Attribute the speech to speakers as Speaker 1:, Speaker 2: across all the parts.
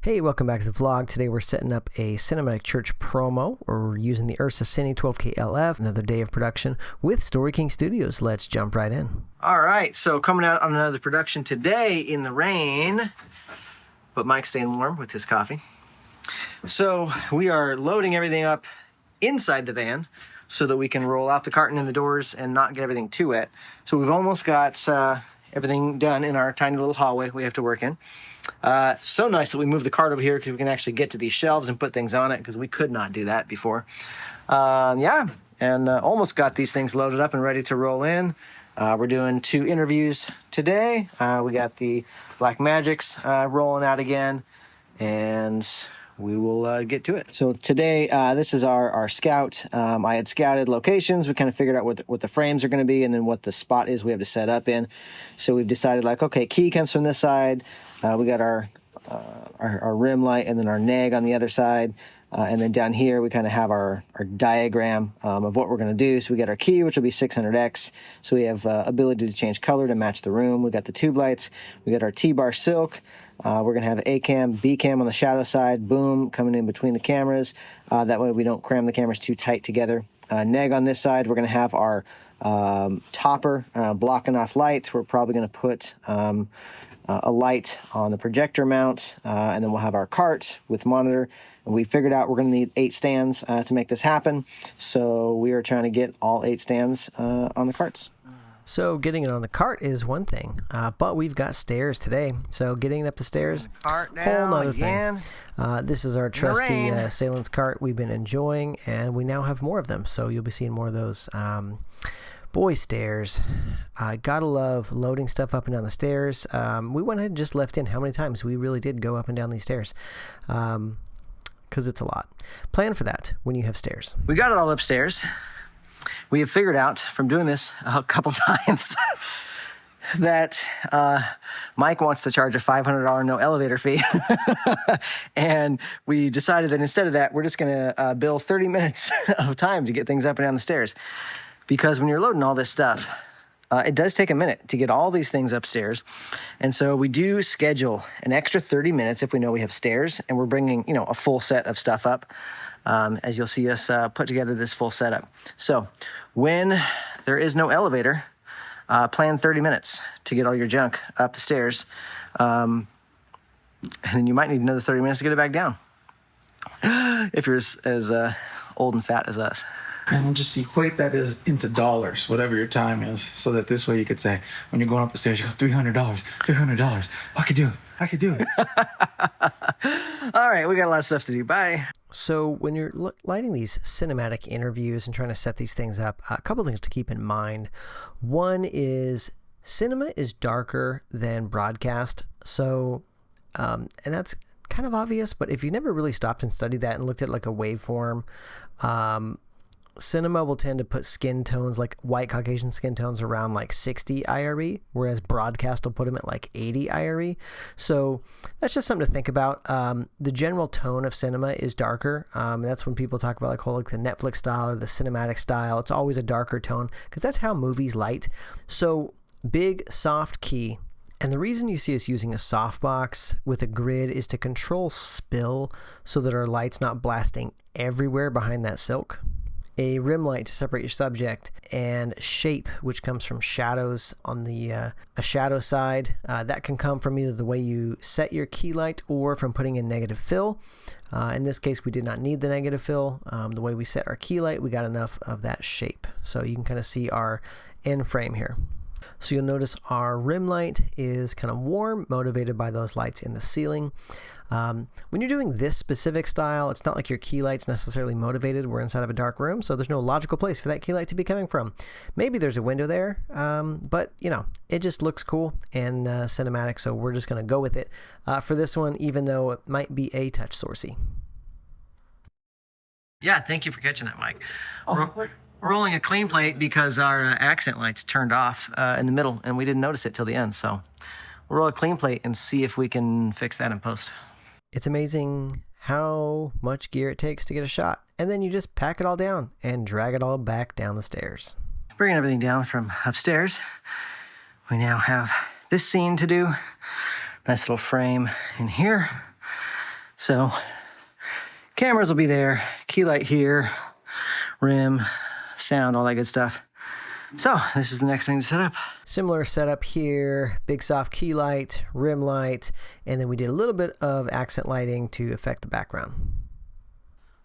Speaker 1: Hey, welcome back to the vlog. Today we're setting up a Cinematic Church promo. We're using the URSA Cine 12K LF, another day of production with Story King Studios. Let's jump right in. All right, so coming out on another production today in the rain, but Mike's staying warm with his coffee. So we are loading everything up inside the van so that we can roll out the carton and the doors and not get everything too wet. So we've almost got everything done in our tiny little hallway we have to work in. So nice that we moved the cart over here because we can actually get to these shelves and put things on it because we could not do that before. Almost got these things loaded up and ready to roll in. We're doing 2 interviews today. We got the Blackmagics rolling out again, and we will get to it. So today, this is our scout. I had scouted locations. We kind of figured out what the frames are going to be and then what the spot is we have to set up in. So we've decided, like, okay, key comes from this side. We got our rim light and then our neg on the other side. And then down here, we kind of have our diagram of what we're going to do. So we got our key, which will be 600X. So we have ability to change color to match the room. We got the tube lights. We got our T-bar silk. We're going to have A-cam, B-cam on the shadow side. Boom, coming in between the cameras. That way we don't cram the cameras too tight together. Neg on this side, we're going to have our topper blocking off lights. We're probably going to put a light on the projector mount, and then we'll have our cart with monitor. And we figured out we're going to need 8 stands to make this happen. So we are trying to get all 8 stands on the carts. So getting it on the cart is one thing, but we've got stairs today. So getting it up the stairs, whole nother thing. This is our trusty Salence cart we've been enjoying, and we now have more of them. So you'll be seeing more of those. Boy, stairs. Gotta love loading stuff up and down the stairs. We went ahead and just left in how many times we really did go up and down these stairs. Because it's a lot. Plan for that when you have stairs. We got it all upstairs. We have figured out from doing this a couple times that Mike wants to charge a $500 no elevator fee. And we decided that instead of that, we're just going to bill 30 minutes of time to get things up and down the stairs. Because when you're loading all this stuff, it does take a minute to get all these things upstairs. And so we do schedule an extra 30 minutes if we know we have stairs and we're bringing, a full set of stuff up, as you'll see us put together this full setup. So when there is no elevator, plan 30 minutes to get all your junk up the stairs. And then you might need another 30 minutes to get it back down if you're as old and fat as us.
Speaker 2: And just equate that as into dollars, whatever your time is, so that this way you could say, when you're going up the stairs, you go, $300. I could do it.
Speaker 1: All right, we got a lot of stuff to do. Bye. So when you're lighting these cinematic interviews and trying to set these things up, a couple things to keep in mind. One is cinema is darker than broadcast. So, and that's kind of obvious, but if you never really stopped and studied that and looked at like a waveform, cinema will tend to put skin tones, like white Caucasian skin tones, around like 60 IRE, whereas broadcast will put them at like 80 IRE. So that's just something to think about. The general tone of cinema is darker. That's when people talk about like the Netflix style or the cinematic style. It's always a darker tone because that's how movies light. So big, soft key. And the reason you see us using a softbox with a grid is to control spill so that our light's not blasting everywhere behind that silk. A rim light to separate your subject, and shape, which comes from shadows on the a shadow side. That can come from either the way you set your key light or from putting in negative fill. In this case, we did not need the negative fill. The way we set our key light, we got enough of that shape. So you can kind of see our end frame here. So you'll notice our rim light is kind of warm, motivated by those lights in the ceiling. When you're doing this specific style, it's not like your key light's necessarily motivated. We're inside of a dark room, so there's no logical place for that key light to be coming from. Maybe there's a window there, but it just looks cool and cinematic, so we're just going to go with it for this one, even though it might be a touch sourcey. Yeah, thank you for catching that, Mike. We're rolling a clean plate because our accent light's turned off in the middle, and we didn't notice it till the end, so we'll roll a clean plate and see if we can fix that in post. It's amazing how much gear it takes to get a shot, and then you just pack it all down and drag it all back down the stairs. Bringing everything down from upstairs, we now have this scene to do. Nice little frame in here. So cameras will be there, key light here, rim, sound, all that good stuff. So this is the next thing to set up. Similar setup here, big soft key light, rim light, and then we did a little bit of accent lighting to affect the background.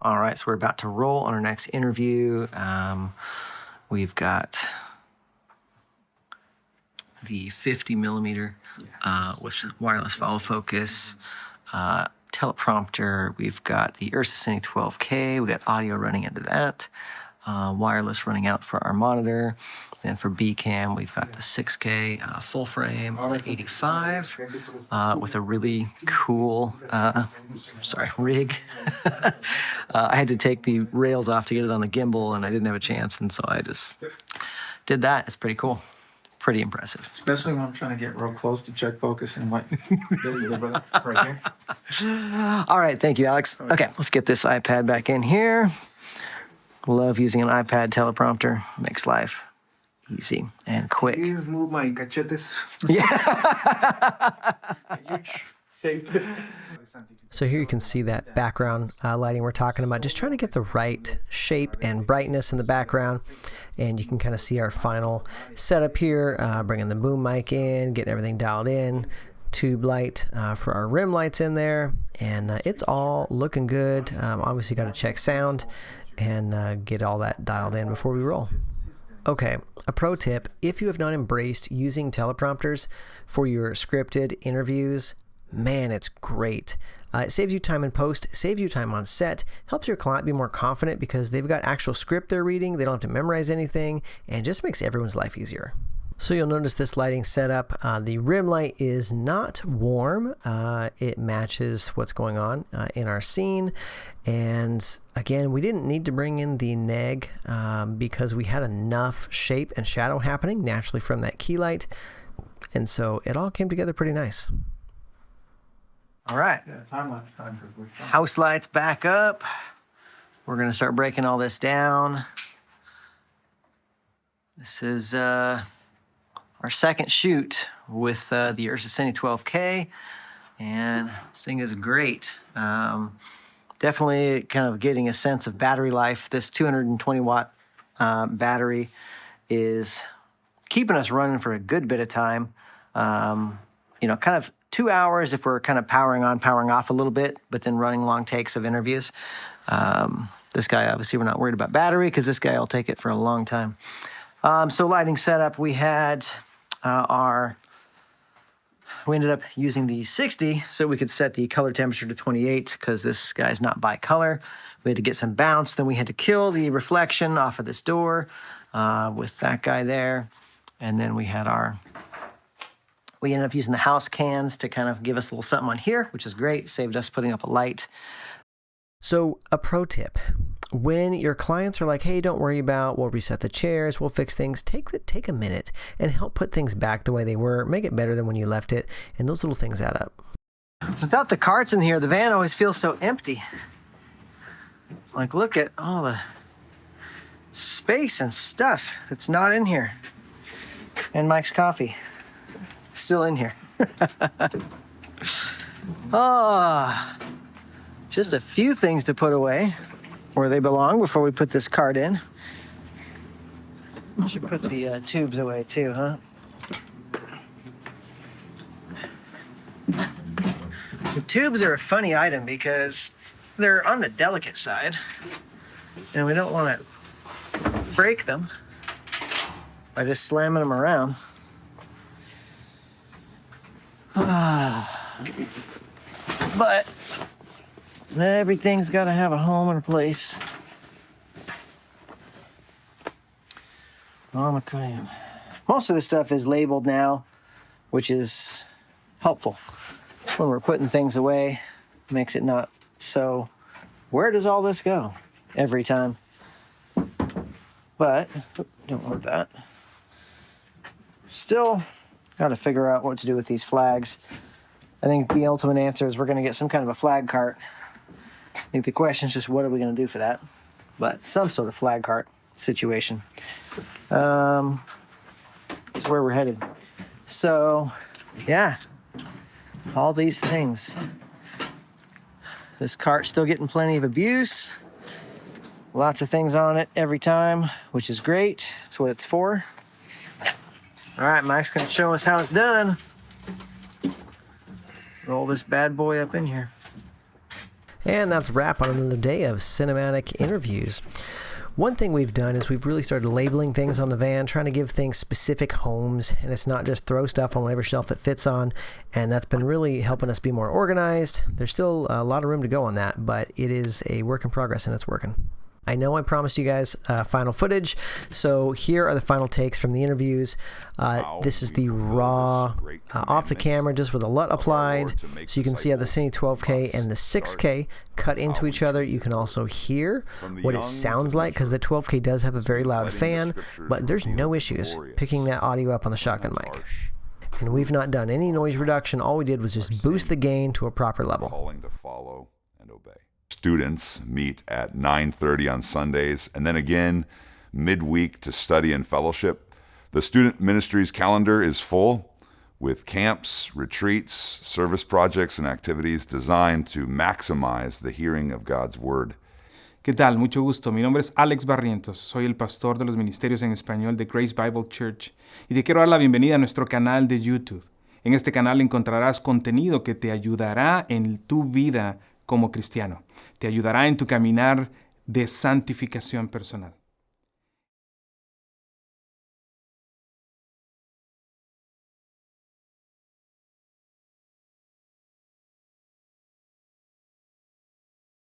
Speaker 1: All right, so we're about to roll on our next interview. We've got the 50 millimeter with wireless follow focus, teleprompter. We've got the URSA Cine 12K. We got audio running into that, wireless running out for our monitor. Then for B cam, we've got the 6K full frame 85 with a really cool rig. I had to take the rails off to get it on the gimbal, and I didn't have a chance, and so I just did that. It's pretty cool. Pretty impressive.
Speaker 2: Especially when I'm trying to get real close to check focus and like, there you go, brother, right here.
Speaker 1: All right, thank you, Alex. Okay, let's get this iPad back in here. Love using an iPad teleprompter. Makes life easy and quick.
Speaker 2: Can you move my cachetes?
Speaker 1: So here you can see that background lighting we're talking about, just trying to get the right shape and brightness in the background. And you can kind of see our final setup here, bringing the boom mic in, getting everything dialed in, tube light for our rim lights in there, and it's all looking good. Obviously got to check sound and get all that dialed in before we roll. Okay, a pro tip: if you have not embraced using teleprompters for your scripted interviews, man, it's great. It saves you time in post, saves you time on set, helps your client be more confident because they've got actual script they're reading, they don't have to memorize anything, and just makes everyone's life easier. So you'll notice this lighting setup, the rim light is not warm. It matches what's going on in our scene. And again, we didn't need to bring in the neg because we had enough shape and shadow happening naturally from that key light. And so it all came together pretty nice. All right. House lights back up. We're going to start breaking all this down. This is our second shoot with the URSA Cine 12K, and this thing is great. Definitely kind of getting a sense of battery life. This 220 watt battery is keeping us running for a good bit of time. You know, kind of 2 hours if we're kind of powering on, powering off a little bit, but then running long takes of interviews. This guy, obviously, we're not worried about battery because this guy will take it for a long time. So lighting setup, we had we ended up using the 60 so we could set the color temperature to 28 because this guy's not bi-color. We had to get some bounce. Then we had to kill the reflection off of this door with that guy there. And then we had we ended up using the house cans to kind of give us a little something on here, which is great. Saved us putting up a light. So a pro tip: when your clients are like, hey, don't worry about, we'll reset the chairs, we'll fix things, take a minute and help put things back the way they were, make it better than when you left it, and those little things add up. Without the carts in here, the van always feels so empty. Like, look at all the space and stuff that's not in here. And Mike's coffee, still in here. Oh, just a few things to put away where they belong before we put this cart in. I should put the tubes away too, huh? The tubes are a funny item because they're on the delicate side and we don't want to break them by just slamming them around. But everything's got to have a home and a place. Oh, I'm telling you. Most of this stuff is labeled now, which is helpful when we're putting things away. Makes it not so, where does all this go every time? But, don't want that. Still got to figure out what to do with these flags. I think the ultimate answer is we're going to get some kind of a flag cart. I think the question is just what are we going to do for that? But some sort of flag cart situation. That's where we're headed. So, yeah, all these things. This cart's still getting plenty of abuse. Lots of things on it every time, which is great. That's what it's for. All right, Mike's gonna show us how it's done. Roll this bad boy up in here. And that's a wrap on another day of cinematic interviews. One thing we've done is we've really started labeling things on the van, trying to give things specific homes, and it's not just throw stuff on whatever shelf it fits on, and that's been really helping us be more organized. There's still a lot of room to go on that, but it is a work in progress, and it's working. I know I promised you guys final footage, so here are the final takes from the interviews. This is the raw, off the camera, just with a LUT applied, so you can see how the Cine 12K and the 6K cut into each other. You can also hear what it sounds like, because the 12K does have a very loud fan, but there's no issues picking that audio up on the shotgun mic. And we've not done any noise reduction. All we did was just boost the gain to a proper level.
Speaker 3: Students meet at 9:30 on Sundays, and then again midweek to study and fellowship. The student ministry's calendar is full with camps, retreats, service projects, and activities designed to maximize the hearing of God's Word.
Speaker 4: ¿Qué tal? Mucho gusto. Mi nombre es Alex Barrientos. Soy el pastor de los ministerios en español de Grace Bible Church y te quiero dar la bienvenida a nuestro canal de YouTube. En este canal encontrarás contenido que te ayudará en tu vida como cristiano. Te ayudará en tu caminar de santificación personal.